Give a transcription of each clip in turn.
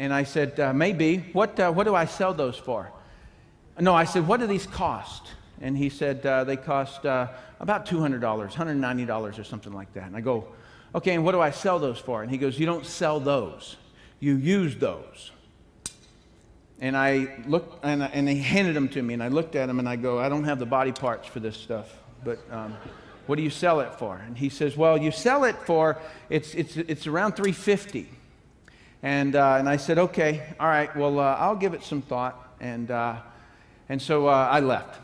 And I said, maybe. What do I sell those for? No, I said, what do these cost? And he said, they cost about $200, $190 or something like that. And I go, okay, and what do I sell those for? And he goes, you don't sell those. You use those. And I looked, and he handed them to me, and I looked at them, and I go, I don't have the body parts for this stuff, but what do you sell it for? And he says, well, you sell it for, it's around $350. And I said, okay, all right, well, I'll give it some thought. And so I left.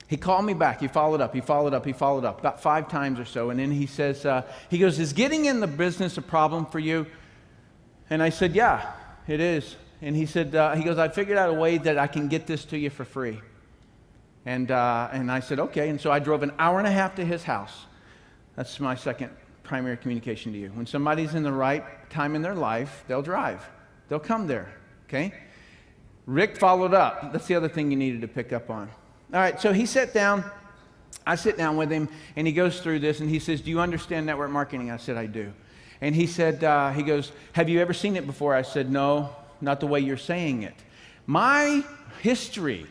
He called me back. He followed up, about 5 times or so. And then he says, he goes, is getting in the business a problem for you? And I said, yeah, it is. And he said, he goes, I figured out a way that I can get this to you for free. And I said, okay. And so I drove an hour and a half to his house. That's my second primary communication to you. When somebody's in the right time in their life, they'll drive. They'll come there, okay? Rick followed up. That's the other thing you needed to pick up on. All right, so he sat down. I sit down with him, and he goes through this, and he says, do you understand network marketing? I said, I do. And he said, he goes, have you ever seen it before? I said, no, not the way you're saying it. My history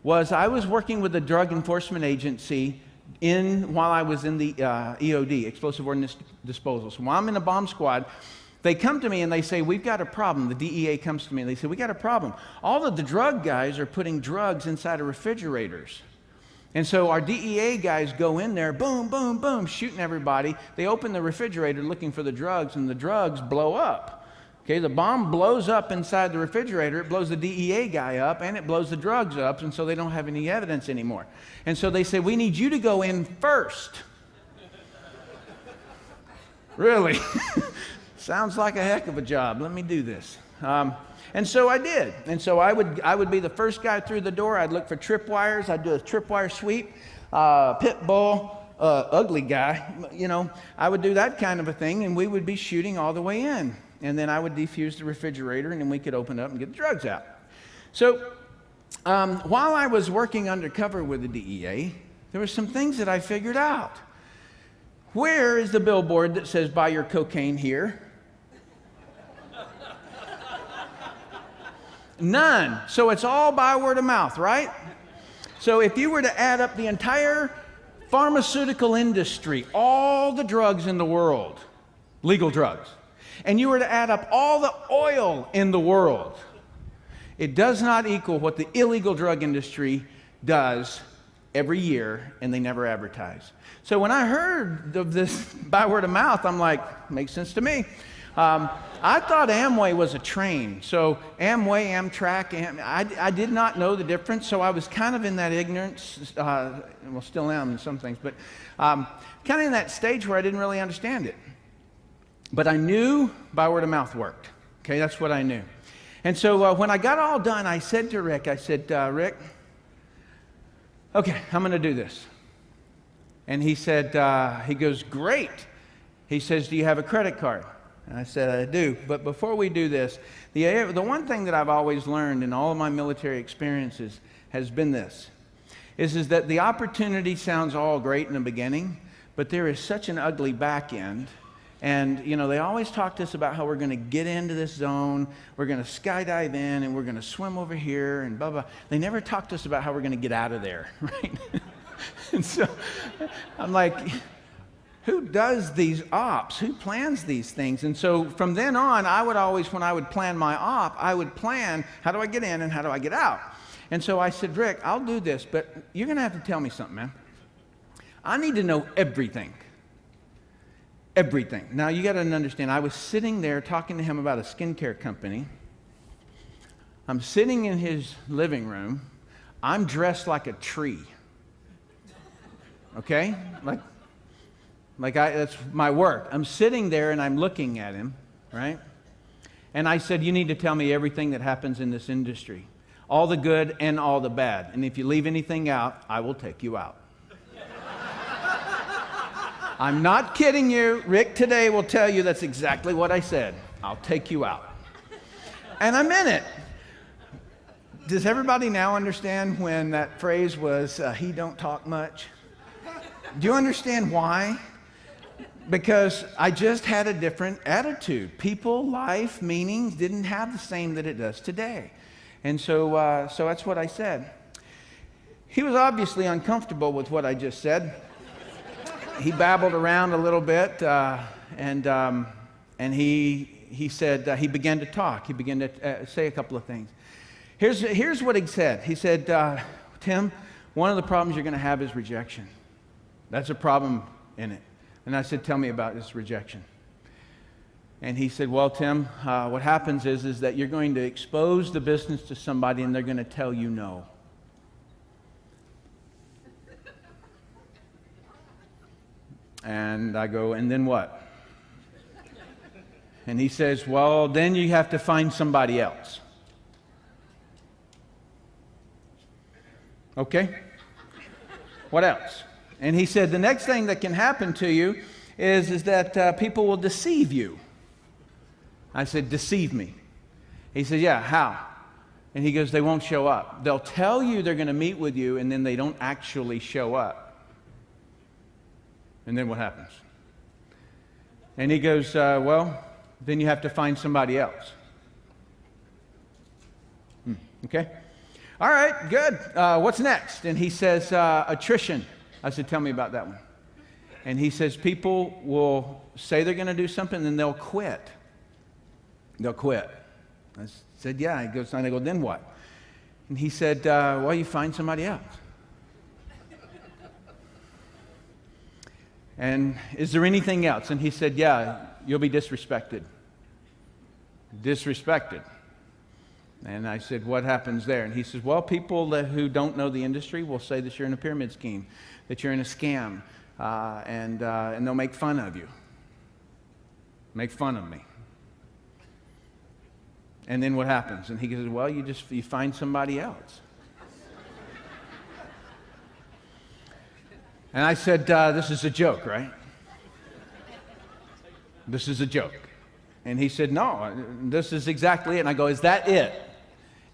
was I was working with a drug enforcement agency while I was in the EOD, Explosive Ordnance Disposal. So while I'm in the bomb squad, they come to me and they say, we've got a problem. The DEA comes to me and they say, we got a problem. All of the drug guys are putting drugs inside of refrigerators. And so our DEA guys go in there, boom, boom, boom, shooting everybody. They open the refrigerator looking for the drugs, and the drugs blow up. Okay, the bomb blows up inside the refrigerator. It blows the DEA guy up, and it blows the drugs up, and so they don't have any evidence anymore. And so they say, we need you to go in first. Really? Sounds like a heck of a job. Let me do this. And so I did. And so I would be the first guy through the door. I'd look for tripwires. I'd do a tripwire sweep, pit bull, ugly guy. You know, I would do that kind of a thing, and we would be shooting all the way in. And then I would defuse the refrigerator, and then we could open up and get the drugs out. So while I was working undercover with the DEA, there were some things that I figured out. Where is the billboard that says, buy your cocaine here? None. So it's all by word of mouth, right? So if you were to add up the entire pharmaceutical industry, all the drugs in the world, legal drugs, and you were to add up all the oil in the world, it does not equal what the illegal drug industry does every year, and they never advertise. So when I heard of this by word of mouth, I'm like, makes sense to me. I thought Amway was a train. So Amway, Amtrak, I did not know the difference, so I was kind of in that ignorance, well, still am in some things, but kind of in that stage where I didn't really understand it. But I knew by word of mouth worked. Okay, that's what I knew. And so when I got all done, I said to Rick, Rick, okay, I'm going to do this. And he said, he goes, great. He says, do you have a credit card? And I said, I do. But before we do this, the one thing that I've always learned in all of my military experiences has been this, is that the opportunity sounds all great in the beginning, but there is such an ugly back end. And, you know, they always talk to us about how we're going to get into this zone, we're going to skydive in, and we're going to swim over here, and blah, blah. They never talk to us about how we're going to get out of there, right? And so I'm like, who does these ops? Who plans these things? And so from then on, I would always, when I would plan my op, I would plan, how do I get in and how do I get out? And so I said, Rick, I'll do this, but you're going to have to tell me something, man. I need to know everything. Everything. Now, you got to understand, I was sitting there talking to him about a skincare company. I'm sitting in his living room. I'm dressed like a tree. Okay? That's my work. I'm sitting there and I'm looking at him, right? And I said, you need to tell me everything that happens in this industry. All the good and all the bad. And if you leave anything out, I will take you out. I'm not kidding you. Rick today will tell you that's exactly what I said. I'll take you out. And I meant it. Does everybody now understand when that phrase was, he don't talk much? Do you understand why? Because I just had a different attitude. People, life, meanings didn't have the same that it does today. And so that's what I said. He was obviously uncomfortable with what I just said. He babbled around a little bit, and he said, he began to talk. He began to say a couple of things. Here's what he said. He said, Tim, one of the problems you're going to have is rejection. That's a problem in it. And I said, tell me about this rejection. And he said, well, Tim, what happens is that you're going to expose the business to somebody and they're going to tell you no. And I go, and then what? And he says, well, then you have to find somebody else. Okay? What else? And he said, the next thing that can happen to you is that people will deceive you. I said, deceive me. He said, yeah, how? And he goes, they won't show up. They'll tell you they're going to meet with you, and then they don't actually show up. And then what happens? And he goes, well, then you have to find somebody else. Okay? All right, good. What's next? And he says, attrition. I said, tell me about that one. And he says, people will say they're going to do something, and then they'll quit. They'll quit. I said, yeah. He goes, and I go, then what? And he said, well, you find somebody else. And is there anything else? And he said, yeah, you'll be disrespected. Disrespected. And I said, what happens there? And he says, well, people who don't know the industry will say that you're in a pyramid scheme, that you're in a scam, and they'll make fun of you. Make fun of me. And then what happens? And he goes, well, you find somebody else. And I said, this is a joke, right? This is a joke. And he said, no, this is exactly it. And I go, is that it?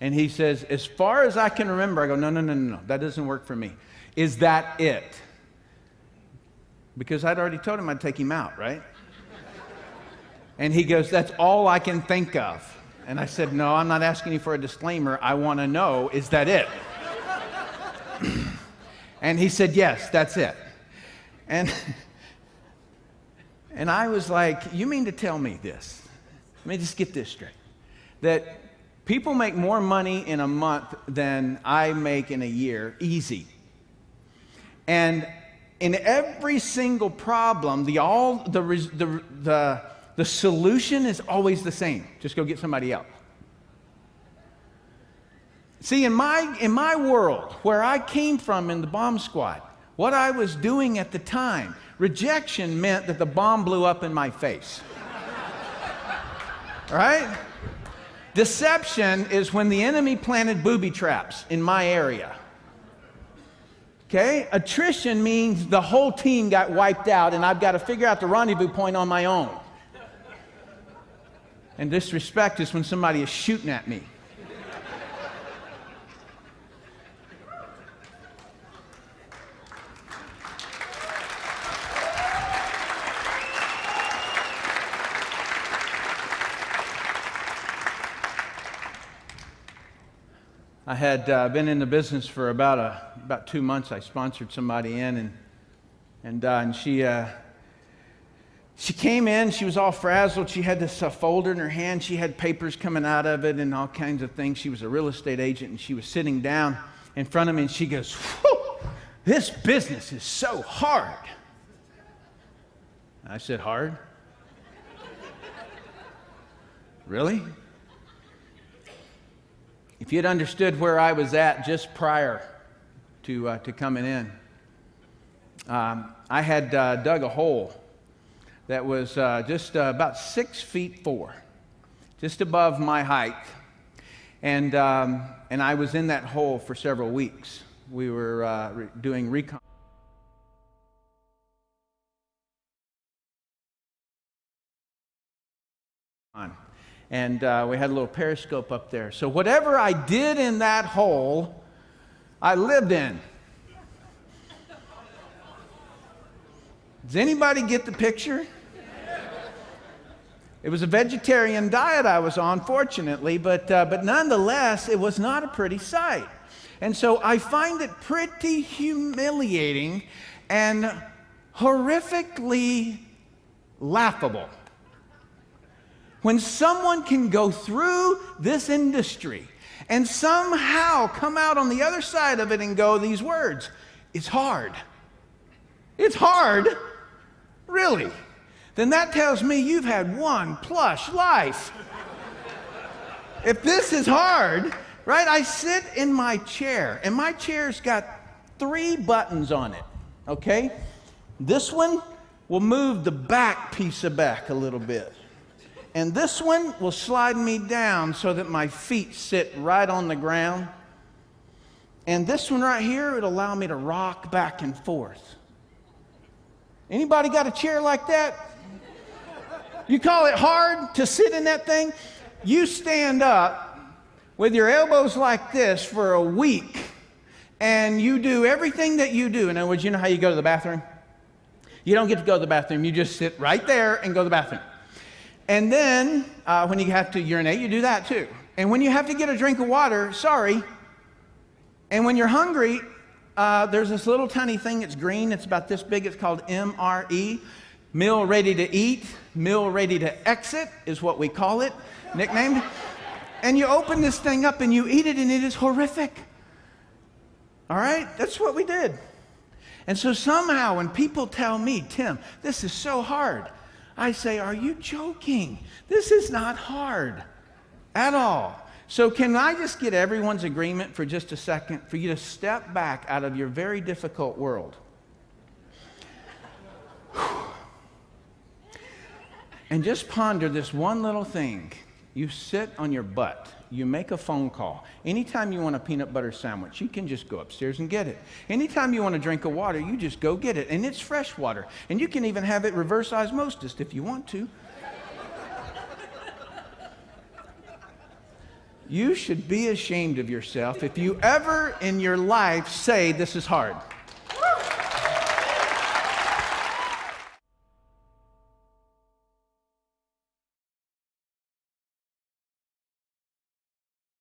And he says, as far as I can remember, I go, no, that doesn't work for me. Is that it? Because I'd already told him I'd take him out, right? And he goes, that's all I can think of. And I said, no, I'm not asking you for a disclaimer. I want to know, is that it? And he said, yes, that's it. And I was like, you mean to tell me this? Let me just get this straight. That people make more money in a month than I make in a year, easy. And in every single problem, the solution is always the same. Just go get somebody else. See, in my world, where I came from in the bomb squad, what I was doing at the time, rejection meant that the bomb blew up in my face. Right? Deception is when the enemy planted booby traps in my area. Okay? Attrition means the whole team got wiped out and I've got to figure out the rendezvous point on my own. And disrespect is when somebody is shooting at me. I had been in the business for about 2 months. I sponsored somebody in, and she came in. She was all frazzled. She had this folder in her hand. She had papers coming out of it and all kinds of things. She was a real estate agent, and she was sitting down in front of me, and she goes, "Whew, this business is so hard." I said, "Hard? Really?" If you'd understood where I was at just prior to coming in, I had dug a hole that was just about 6'4", just above my height, and I was in that hole for several weeks. We were doing recon. And we had a little periscope up there. So whatever I did in that hole, I lived in. Does anybody get the picture? It was a vegetarian diet I was on, fortunately, but nonetheless, it was not a pretty sight. And so I find it pretty humiliating and horrifically laughable when someone can go through this industry and somehow come out on the other side of it and go these words, "It's hard." It's hard? Really? Then that tells me you've had one plush life. If this is hard, right? I sit in my chair, and my chair's got 3 buttons on it, okay? This one will move the back piece of back a little bit. And this one will slide me down so that my feet sit right on the ground. And this one right here, it'll allow me to rock back and forth. Anybody got a chair like that? You call it hard to sit in that thing? You stand up with your elbows like this for a week, and you do everything that you do. In other words, you know how you go to the bathroom? You don't get to go to the bathroom. You just sit right there and go to the bathroom. And then when you have to urinate, you do that too. And when you have to get a drink of water, sorry. And when you're hungry, there's this little tiny thing that's green. It's about this big. It's called MRE. Meal ready to eat, meal ready to exit is what we call it, nicknamed. And you open this thing up and you eat it, and it is horrific. All right? That's what we did. And so somehow when people tell me, "Tim, this is so hard," I say, "Are you joking? This is not hard at all." So can I just get everyone's agreement for just a second for you to step back out of your very difficult world? And just ponder this one little thing. You sit on your butt. You make a phone call. Anytime you want a peanut butter sandwich, you can just go upstairs and get it. Anytime you want a drink of water, you just go get it. And it's fresh water. And you can even have it reverse osmosis if you want to. You should be ashamed of yourself if you ever in your life say this is hard.